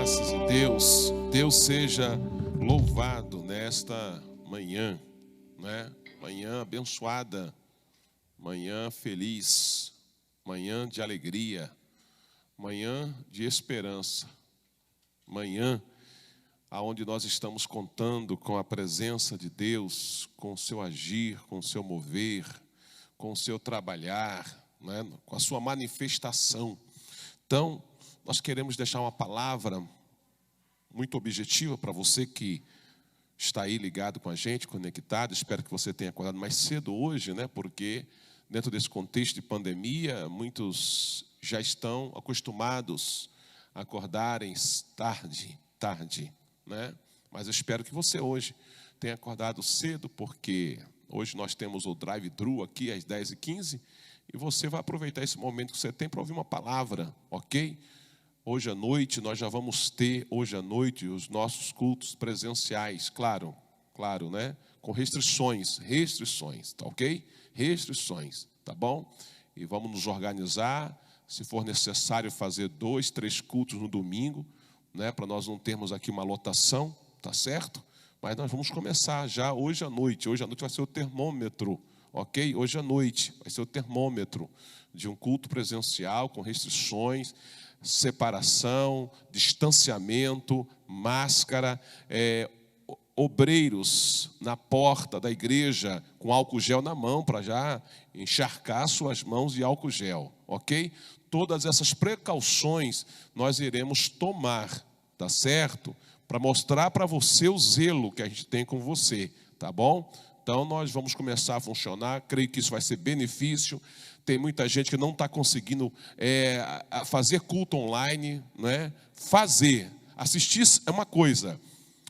Graças a Deus. Deus seja louvado nesta manhã, né? Manhã abençoada, manhã feliz, manhã de alegria, manhã de esperança, manhã aonde nós estamos contando com a presença de Deus, com o seu agir, com o seu mover, com o seu trabalhar, né? Com a sua manifestação. Então, nós queremos deixar uma palavra muito objetiva para você que está aí ligado com a gente, conectado. Espero que você tenha acordado mais cedo hoje, né? Porque dentro desse contexto de pandemia, muitos já estão acostumados a acordarem tarde, né? Mas eu espero que você hoje tenha acordado cedo, porque hoje nós temos o drive-thru aqui às 10h15 e você vai aproveitar esse momento que você tem para ouvir uma palavra, ok? Hoje à noite, nós já vamos ter, hoje à noite, os nossos cultos presenciais, claro, né? Com restrições, tá ok? Restrições, tá bom? E vamos nos organizar, se for necessário fazer 2, 3 cultos no domingo, né? Para nós não termos aqui uma lotação, tá certo? Mas nós vamos começar já hoje à noite vai ser o termômetro, ok? Hoje à noite vai ser o termômetro de um culto presencial com restrições, separação, distanciamento, máscara, obreiros na porta da igreja com álcool gel na mão para já encharcar suas mãos de álcool gel, ok? Todas essas precauções nós iremos tomar, tá certo? Para mostrar para você o zelo que a gente tem com você, tá bom? Então nós vamos começar a funcionar, creio que isso vai ser benefício. Tem muita gente que não está conseguindo fazer culto online, né? Assistir é uma coisa,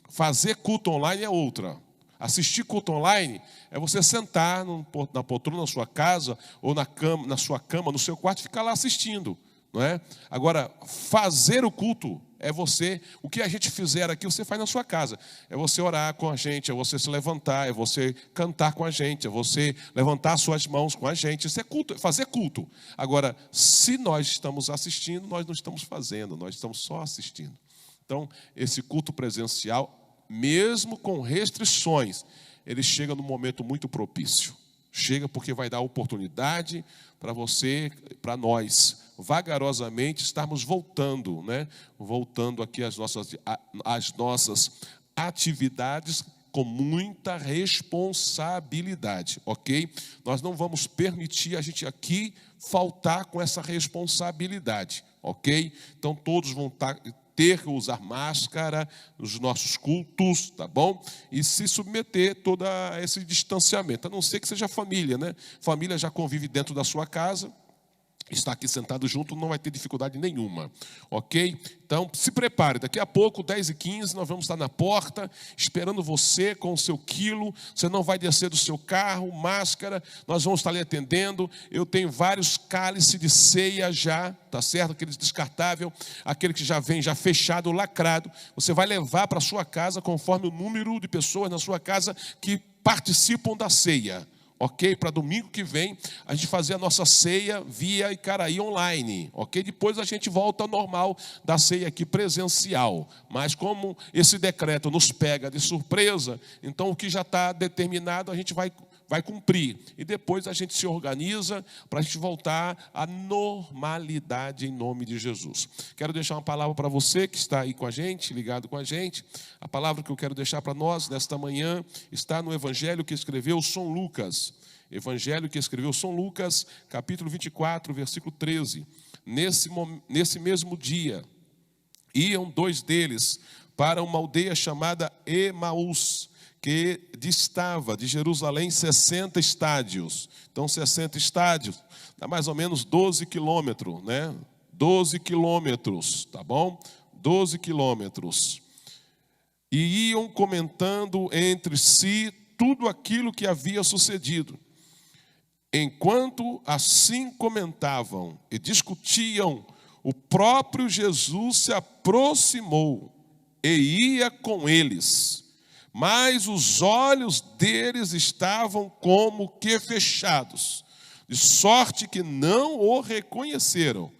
fazer culto online é outra. Assistir culto online é você sentar na poltrona da sua casa ou na sua cama, no seu quarto e ficar lá assistindo, não é? Agora, fazer o culto é você, o que a gente fizer aqui, você faz na sua casa. É você orar com a gente, é você se levantar, é você cantar com a gente, é você levantar suas mãos com a gente. Isso é culto, é fazer culto. Agora, se nós estamos assistindo, nós não estamos fazendo, nós estamos só assistindo. Então, esse culto presencial, mesmo com restrições, ele chega num momento muito propício. Chega porque vai dar oportunidade para você, para nós, vagarosamente estarmos voltando, né? Voltando aqui às nossas atividades com muita responsabilidade, ok? Nós não vamos permitir a gente aqui faltar com essa responsabilidade, ok? Então todos vão ter que usar máscara nos nossos cultos, tá bom? E se submeter todo a esse distanciamento, a não ser que seja família, né? Família já convive dentro da sua casa, está aqui sentado junto, não vai ter dificuldade nenhuma, ok? Então, se prepare, daqui a pouco, 10h15, nós vamos estar na porta, esperando você com o seu quilo, você não vai descer do seu carro, máscara, nós vamos estar lhe atendendo. Eu tenho vários cálices de ceia já, tá certo? Aquele descartável, aquele que já vem já fechado, lacrado, você vai levar para a sua casa, conforme o número de pessoas na sua casa que participam da ceia. Ok? Para domingo que vem, a gente fazer a nossa ceia via Icaraí online. Ok? Depois a gente volta ao normal da ceia aqui presencial. Mas como esse decreto nos pega de surpresa, então o que já está determinado a gente vai cumprir. E depois a gente se organiza para a gente voltar à normalidade em nome de Jesus. Quero deixar uma palavra para você que está aí com a gente, ligado com a gente. A palavra que eu quero deixar para nós nesta manhã está no Evangelho que escreveu São Lucas. Evangelho que escreveu São Lucas, capítulo 24, versículo 13. Nesse mesmo dia, iam 2 deles para uma aldeia chamada Emaús, que distava de Jerusalém 60 estádios. Então, 60 estádios, dá mais ou menos 12 quilômetros, né? 12 quilômetros, tá bom? 12 quilômetros. E iam comentando entre si tudo aquilo que havia sucedido. Enquanto assim comentavam e discutiam, o próprio Jesus se aproximou e ia com eles. Mas os olhos deles estavam como que fechados, de sorte que não o reconheceram.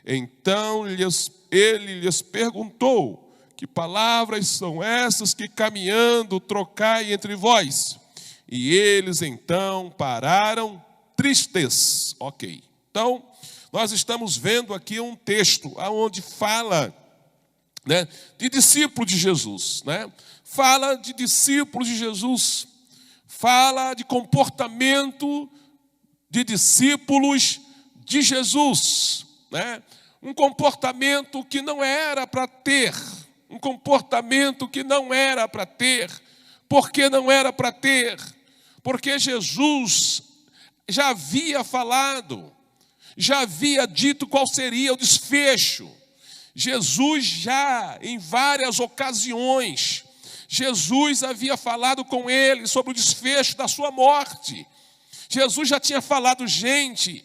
Então ele lhes perguntou: que palavras são essas que caminhando trocai entre vós? E eles então pararam tristes. Ok. Então, nós estamos vendo aqui um texto onde fala, né, de discípulo de Jesus, né? Fala de discípulos de Jesus, fala de comportamento de discípulos de Jesus, né? Um comportamento que não era para ter, um comportamento que não era para ter. Por que não era para ter? Porque Jesus já havia falado, já havia dito qual seria o desfecho. Jesus já, em várias ocasiões, Jesus havia falado com ele sobre o desfecho da sua morte. Jesus já tinha falado, gente,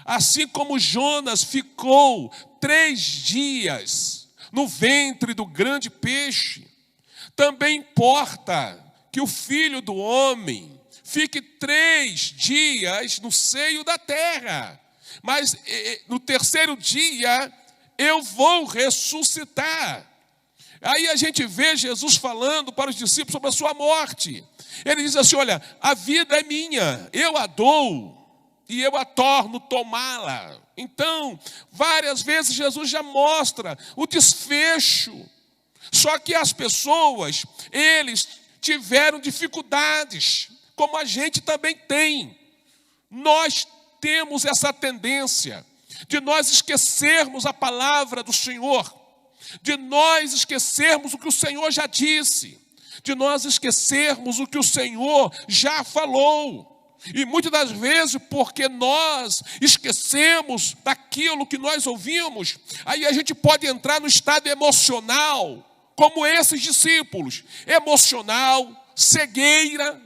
assim como Jonas ficou 3 dias no ventre do grande peixe, também importa que o Filho do Homem fique 3 dias no seio da terra. Mas no 3º dia eu vou ressuscitar. Aí a gente vê Jesus falando para os discípulos sobre a sua morte. Ele diz assim, olha, a vida é minha, eu a dou e eu a torno tomá-la. Então, várias vezes Jesus já mostra o desfecho. Só que as pessoas, eles tiveram dificuldades, como a gente também tem. Nós temos essa tendência de nós esquecermos a palavra do Senhor, de nós esquecermos o que o Senhor já disse, de nós esquecermos o que o Senhor já falou. E muitas das vezes, porque nós esquecemos daquilo que nós ouvimos, aí a gente pode entrar no estado emocional, como esses discípulos, emocional, cegueira,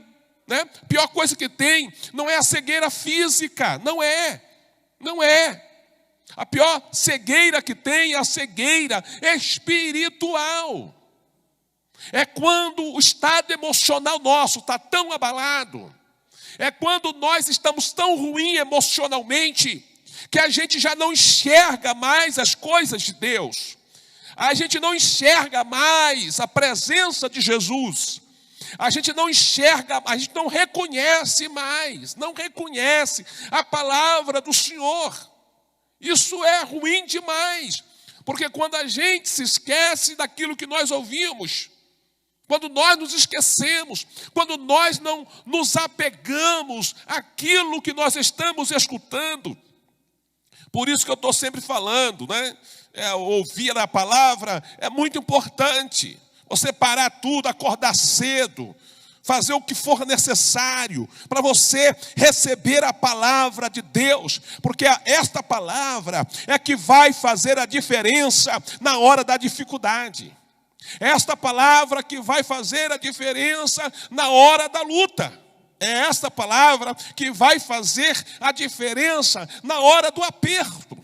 né? Pior coisa que tem não é a cegueira física, não é. A pior cegueira que tem é a cegueira espiritual. É quando o estado emocional nosso está tão abalado, é quando nós estamos tão ruins emocionalmente, que a gente já não enxerga mais as coisas de Deus. A gente não enxerga mais a presença de Jesus. A gente não enxerga, a gente não reconhece mais, não reconhece a palavra do Senhor. Isso é ruim demais, porque quando a gente se esquece daquilo que nós ouvimos, quando nós nos esquecemos, quando nós não nos apegamos àquilo que nós estamos escutando. Por isso que eu estou sempre falando, né? Ouvir a palavra é muito importante. Você parar tudo, acordar cedo, fazer o que for necessário para você receber a palavra de Deus, porque esta palavra é que vai fazer a diferença na hora da dificuldade. Esta palavra que vai fazer a diferença na hora da luta. É esta palavra que vai fazer a diferença na hora do aperto.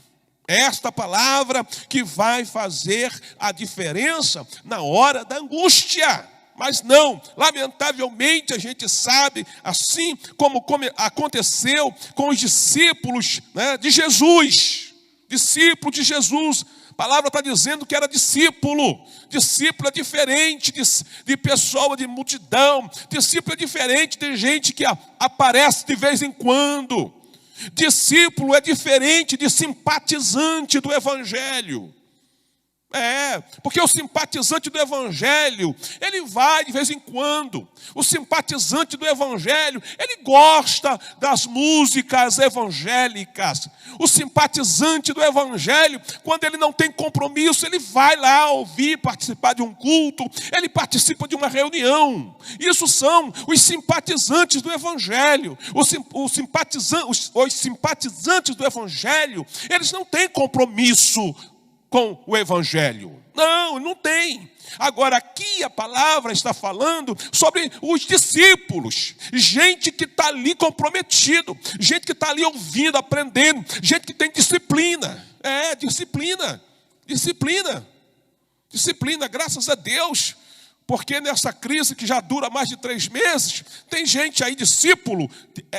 É esta palavra que vai fazer a diferença na hora da angústia. Mas não, lamentavelmente a gente sabe, assim como aconteceu com os discípulos, né, de Jesus. Discípulo de Jesus. A palavra está dizendo que era discípulo. Discípulo é diferente de pessoa, de multidão. Discípulo é diferente de gente que aparece de vez em quando. Discípulo é diferente de simpatizante do Evangelho. Porque o simpatizante do Evangelho, ele vai de vez em quando. O simpatizante do Evangelho, ele gosta das músicas evangélicas. O simpatizante do Evangelho, quando ele não tem compromisso, ele vai lá ouvir, participar de um culto, ele participa de uma reunião. Isso são os simpatizantes do Evangelho. Os simpatizantes do Evangelho, eles não têm compromisso com o Evangelho. Não tem. Agora aqui a palavra está falando sobre os discípulos. Gente que está ali comprometido. Gente que está ali ouvindo, aprendendo. Gente que tem disciplina. Disciplina, graças a Deus. Porque nessa crise que já dura mais de 3 meses, tem gente aí,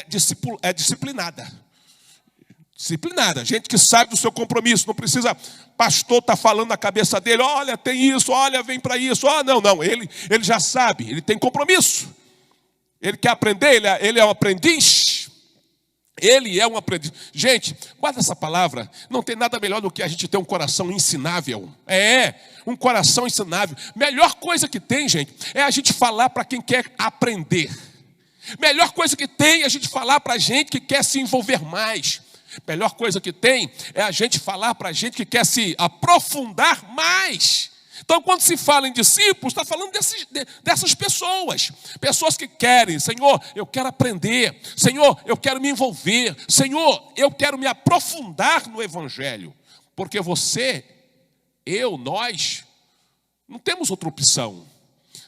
disciplinada. Disciplinada, gente que sabe do seu compromisso, não precisa, pastor está falando na cabeça dele, olha, tem isso, olha, vem para isso, não, ele já sabe, ele tem compromisso, ele quer aprender, ele é um aprendiz, gente, guarda essa palavra, não tem nada melhor do que a gente ter um coração ensinável, um coração ensinável, melhor coisa que tem, gente, é a gente falar para quem quer aprender, melhor coisa que tem é a gente falar para a gente que quer se envolver mais, melhor coisa que tem é a gente falar para a gente que quer se aprofundar mais. Então, quando se fala em discípulos, está falando dessas pessoas. Pessoas que querem, Senhor, eu quero aprender. Senhor, eu quero me envolver. Senhor, eu quero me aprofundar no Evangelho. Porque você, nós, não temos outra opção.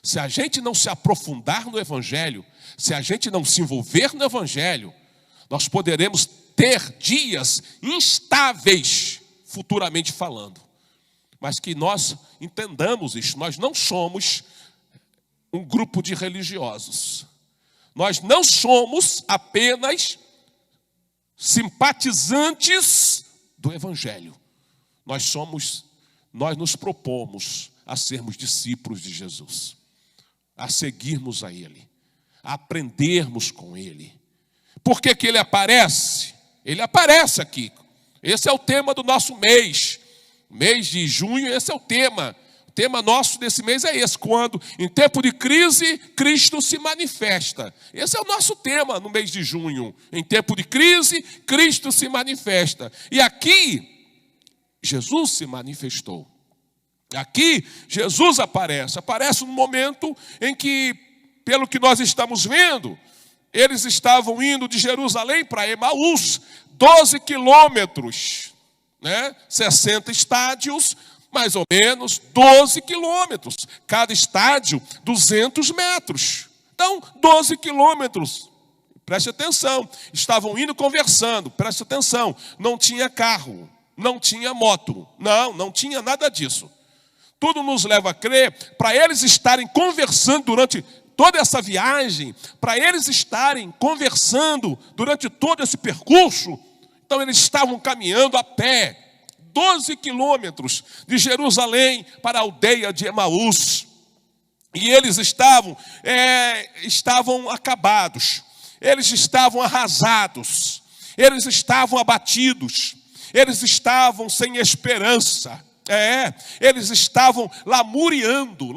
Se a gente não se aprofundar no Evangelho, se a gente não se envolver no Evangelho, nós poderemos ter dias instáveis, futuramente falando. Mas que nós entendamos isso, nós não somos um grupo de religiosos. Nós não somos apenas simpatizantes do Evangelho. Nós nos propomos a sermos discípulos de Jesus, a seguirmos a Ele, a aprendermos com Ele. Por que Ele aparece? Ele aparece aqui. Esse é o tema do nosso mês. Mês de junho, esse é o tema. O tema nosso desse mês é esse. Quando, em tempo de crise, Cristo se manifesta. Esse é o nosso tema no mês de junho. Em tempo de crise, Cristo se manifesta. E aqui, Jesus se manifestou. Aqui, Jesus aparece. Aparece no momento em que, pelo que nós estamos vendo, eles estavam indo de Jerusalém para Emaús, 12 quilômetros, 60 estádios, mais ou menos 12 quilômetros. Cada estádio, 200 metros. Então, 12 quilômetros. Preste atenção. Estavam indo conversando, preste atenção. Não tinha carro, não tinha moto, não tinha nada disso. Tudo nos leva a crer, para eles estarem conversando durante toda essa viagem, para eles estarem conversando durante todo esse percurso, então eles estavam caminhando a pé, 12 quilômetros de Jerusalém para a aldeia de Emaús. E eles estavam acabados, eles estavam arrasados, eles estavam abatidos, eles estavam sem esperança, eles estavam lamuriando.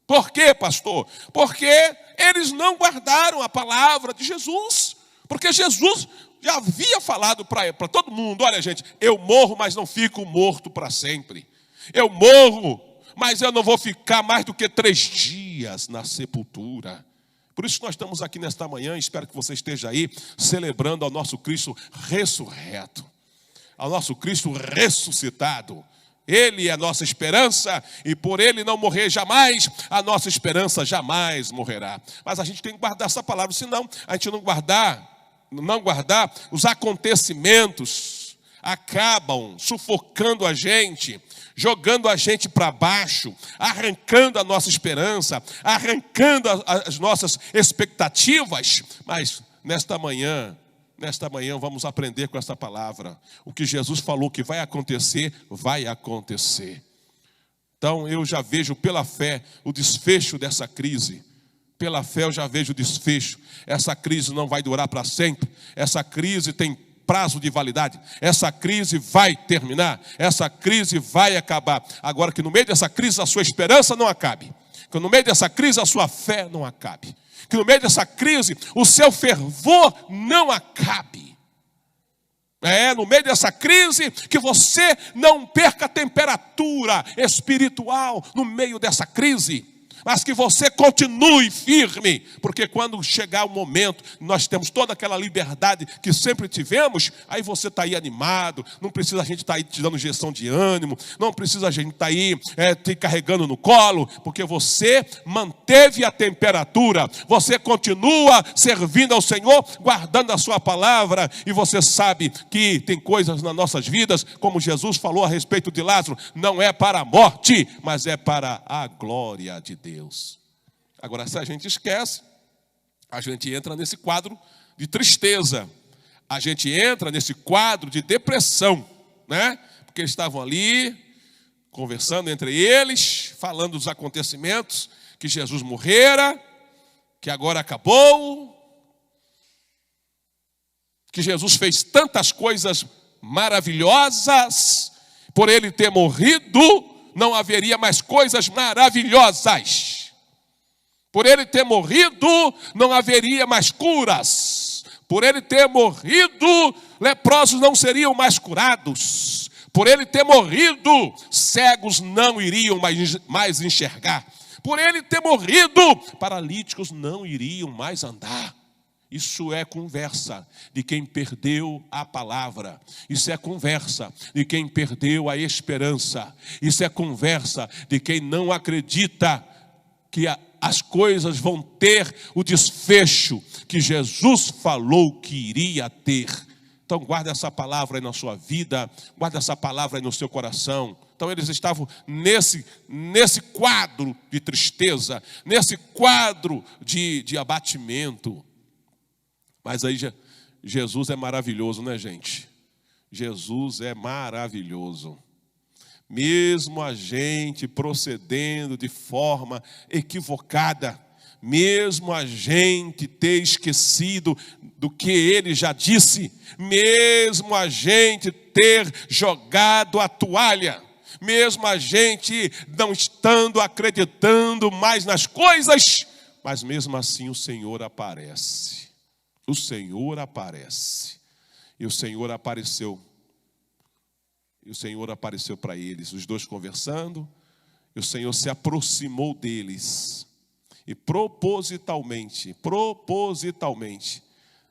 Por quê, pastor? Porque eles não guardaram a palavra de Jesus. Porque Jesus já havia falado para todo mundo, olha gente, eu morro, mas não fico morto para sempre. Eu morro, mas eu não vou ficar mais do que 3 dias na sepultura. Por isso que nós estamos aqui nesta manhã, espero que você esteja aí, celebrando ao nosso Cristo ressurreto, ao nosso Cristo ressuscitado. Ele é a nossa esperança, e por Ele não morrer jamais, a nossa esperança jamais morrerá. Mas a gente tem que guardar essa palavra, senão a gente não guardar, os acontecimentos acabam sufocando a gente, jogando a gente para baixo, arrancando a nossa esperança, arrancando as nossas expectativas. Mas nesta manhã vamos aprender com essa palavra. O que Jesus falou que vai acontecer, vai acontecer. Então eu já vejo pela fé o desfecho dessa crise. Pela fé eu já vejo o desfecho. Essa crise não vai durar para sempre. Essa crise tem prazo de validade. Essa crise vai terminar. Essa crise vai acabar. Agora que no meio dessa crise a sua esperança não acabe. Que no meio dessa crise a sua fé não acabe. Que no meio dessa crise o seu fervor não acabe. No meio dessa crise que você não perca a temperatura espiritual no meio dessa crise. Mas que você continue firme, porque quando chegar o momento, nós temos toda aquela liberdade que sempre tivemos, aí você está aí animado, não precisa a gente estar aí te dando injeção de ânimo, não precisa a gente estar aí te carregando no colo, porque você manteve a temperatura, você continua servindo ao Senhor, guardando a sua palavra, e você sabe que tem coisas nas nossas vidas, como Jesus falou a respeito de Lázaro, não é para a morte, mas é para a glória de Deus. Agora, se a gente esquece, a gente entra nesse quadro de tristeza. a gente entra nesse quadro de depressão, né? Porque eles estavam ali, conversando entre eles, falando dos acontecimentos, que Jesus morrera, que agora acabou, que Jesus fez tantas coisas maravilhosas, por ele ter morrido, não haveria mais coisas maravilhosas. Por ele ter morrido, não haveria mais curas. Por ele ter morrido, leprosos não seriam mais curados. Por ele ter morrido, cegos não iriam mais enxergar. Por ele ter morrido, paralíticos não iriam mais andar. Isso é conversa de quem perdeu a palavra. Isso é conversa de quem perdeu a esperança. Isso é conversa de quem não acredita que as coisas vão ter o desfecho que Jesus falou que iria ter. Então guarda essa palavra aí na sua vida, guarda essa palavra aí no seu coração. Então eles estavam nesse quadro de tristeza, nesse quadro de abatimento. Mas aí Jesus é maravilhoso, né, gente? Jesus é maravilhoso. Mesmo a gente procedendo de forma equivocada, mesmo a gente ter esquecido do que ele já disse, mesmo a gente ter jogado a toalha, mesmo a gente não estando acreditando mais nas coisas, mas mesmo assim o Senhor aparece. O Senhor aparece. E o Senhor apareceu. E o Senhor apareceu para eles, os dois conversando, e o Senhor se aproximou deles. E propositalmente,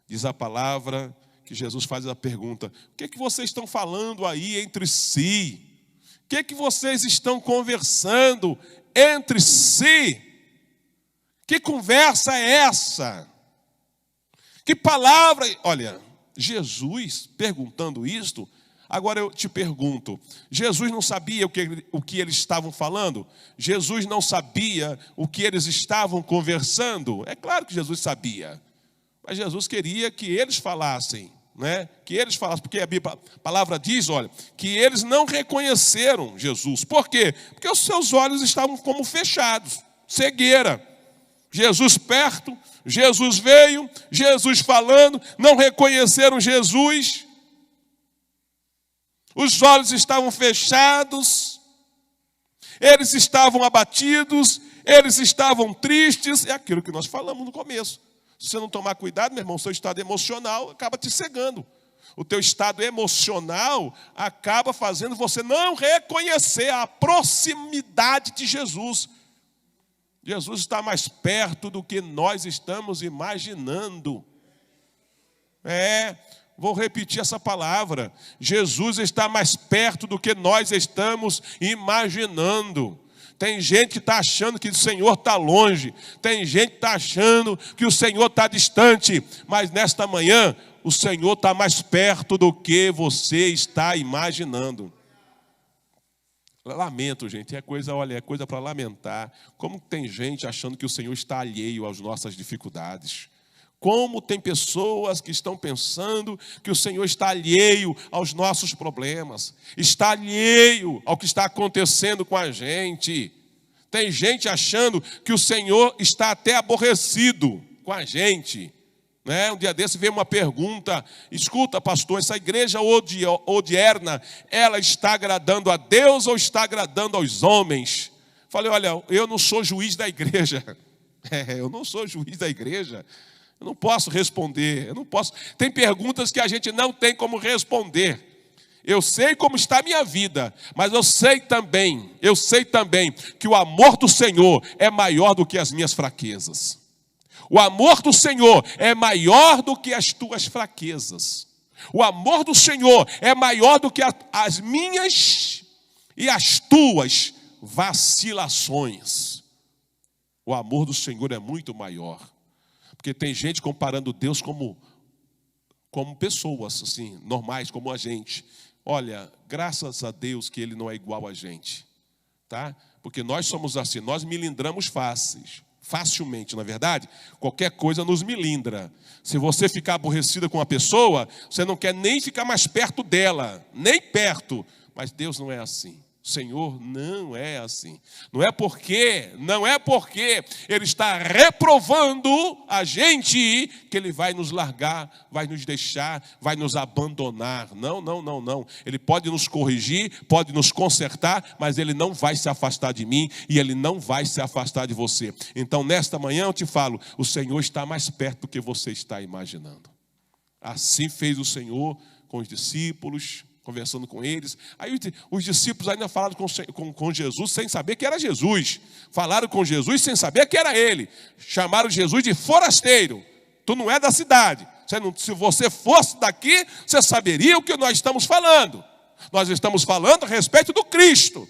diz a palavra que Jesus faz a pergunta: o que é que vocês estão falando aí entre si? O que é que vocês estão conversando entre si? Que conversa é essa? Que palavra? Olha, Jesus perguntando isto. Agora eu te pergunto, Jesus não sabia o que eles estavam falando? Jesus não sabia o que eles estavam conversando? É claro que Jesus sabia, mas Jesus queria que eles falassem, né? Que eles falassem, porque a palavra diz, olha, que eles não reconheceram Jesus. Por quê? Porque os seus olhos estavam como fechados, cegueira. Jesus perto, Jesus veio, Jesus falando, não reconheceram Jesus. Os olhos estavam fechados, eles estavam abatidos, eles estavam tristes. É aquilo que nós falamos no começo. Se você não tomar cuidado, meu irmão, seu estado emocional acaba te cegando. O teu estado emocional acaba fazendo você não reconhecer a proximidade de Jesus. Jesus está mais perto do que nós estamos imaginando. Vou repetir essa palavra. Jesus está mais perto do que nós estamos imaginando. Tem gente que está achando que o Senhor está longe. Tem gente que está achando que o Senhor está distante. Mas nesta manhã, o Senhor está mais perto do que você está imaginando. Lamento, gente. É coisa para lamentar. Como tem gente achando que o Senhor está alheio às nossas dificuldades. Como tem pessoas que estão pensando que o Senhor está alheio aos nossos problemas, está alheio ao que está acontecendo com a gente. Tem gente achando que o Senhor está até aborrecido com a gente. Né? Um dia desse veio uma pergunta: escuta, pastor, essa igreja odierna, ela está agradando a Deus ou está agradando aos homens? Falei, olha, eu não sou juiz da igreja. Eu não sou juiz da igreja. Eu não posso responder, Tem perguntas que a gente não tem como responder. Eu sei como está a minha vida, mas eu sei também que o amor do Senhor é maior do que as minhas fraquezas. O amor do Senhor é maior do que as tuas fraquezas. O amor do Senhor é maior do que as minhas e as tuas vacilações. O amor do Senhor é muito maior. Porque tem gente comparando Deus como pessoas assim, normais, como a gente. Olha, graças a Deus que Ele não é igual a gente. Tá? Porque nós somos assim, nós milindramos facilmente, na verdade, qualquer coisa nos melindra. Se você ficar aborrecida com uma pessoa, você não quer nem ficar mais perto dela, nem perto. Mas Deus não é assim. O Senhor não é assim. Não é porque Ele está reprovando a gente que Ele vai nos largar, vai nos deixar, vai nos abandonar. Não, não, não, não. Ele pode nos corrigir, pode nos consertar, mas Ele não vai se afastar de mim e Ele não vai se afastar de você. Então, nesta manhã eu te falo, o Senhor está mais perto do que você está imaginando. Assim fez o Senhor com os discípulos, conversando com eles. Aí os discípulos ainda falaram com Jesus sem saber que era Jesus. Falaram com Jesus sem saber que era Ele. Chamaram Jesus de forasteiro. Tu não é da cidade. Se você fosse daqui, você saberia o que nós estamos falando. Nós estamos falando a respeito do Cristo,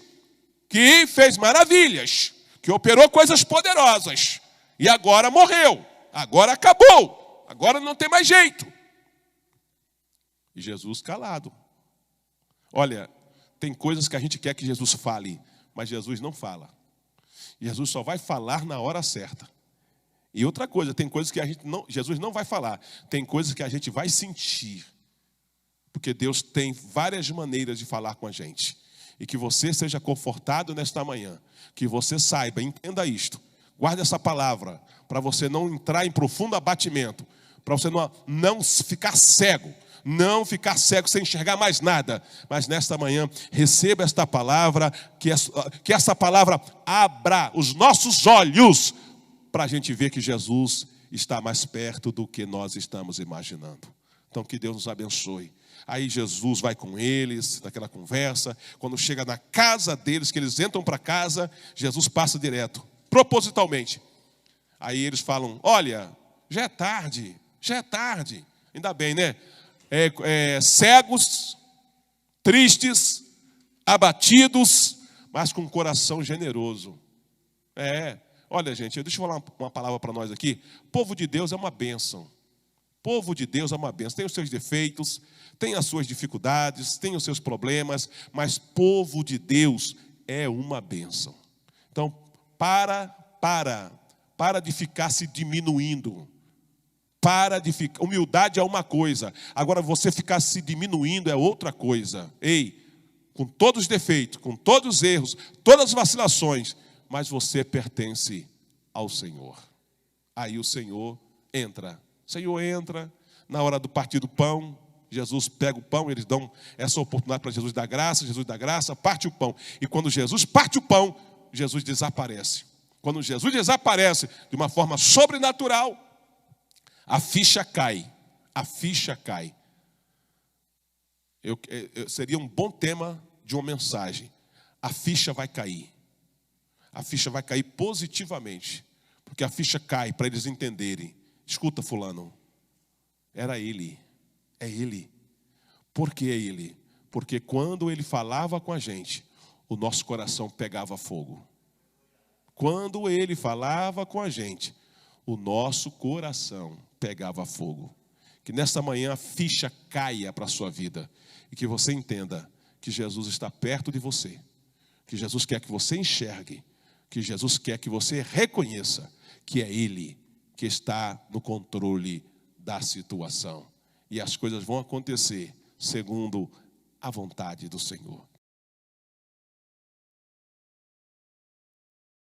que fez maravilhas, que operou coisas poderosas. E agora morreu. Agora acabou. Agora não tem mais jeito. E Jesus calado. Olha, tem coisas que a gente quer que Jesus fale, mas Jesus não fala. Jesus só vai falar na hora certa. E outra coisa, tem coisas que Jesus não vai falar, tem coisas que a gente vai sentir. Porque Deus tem várias maneiras de falar com a gente. E que você seja confortado nesta manhã, que você saiba, entenda isto. Guarde essa palavra, para você não entrar em profundo abatimento, para você não ficar cego. Não ficar cego sem enxergar mais nada. Mas nesta manhã, receba esta palavra, que essa palavra abra os nossos olhos, para a gente ver que Jesus está mais perto do que nós estamos imaginando. Então que Deus nos abençoe. Aí Jesus vai com eles, naquela conversa. Quando chega na casa deles, que eles entram para casa, Jesus passa direto, propositalmente. Aí eles falam, olha, já é tarde. Ainda bem, né? Cegos, tristes, abatidos, mas com um coração generoso. Olha, gente, deixa eu falar uma palavra para nós aqui. Povo de Deus é uma bênção. Povo de Deus é uma bênção. Tem os seus defeitos, tem as suas dificuldades, tem os seus problemas, mas povo de Deus é uma bênção. Então, para de ficar se diminuindo. Humildade é uma coisa, agora você ficar se diminuindo é outra coisa. Ei, com todos os defeitos, com todos os erros, todas as vacilações, mas você pertence ao Senhor. Aí o Senhor entra. Na hora do partir do pão, Jesus pega o pão, eles dão essa oportunidade para Jesus dar graça, parte o pão. E quando Jesus parte o pão, Jesus desaparece. Quando Jesus desaparece de uma forma sobrenatural, a ficha cai. Seria um bom tema de uma mensagem. A ficha vai cair. A ficha vai cair positivamente. Porque a ficha cai para eles entenderem. Escuta, fulano. Era ele. É ele. Por que é ele? Porque quando ele falava com a gente, o nosso coração pegava fogo. Quando ele falava com a gente, o nosso coração pegava fogo. Que nesta manhã a ficha caia para a sua vida. E que você entenda que Jesus está perto de você. Que Jesus quer que você enxergue. Que Jesus quer que você reconheça que é Ele que está no controle da situação. E as coisas vão acontecer segundo a vontade do Senhor.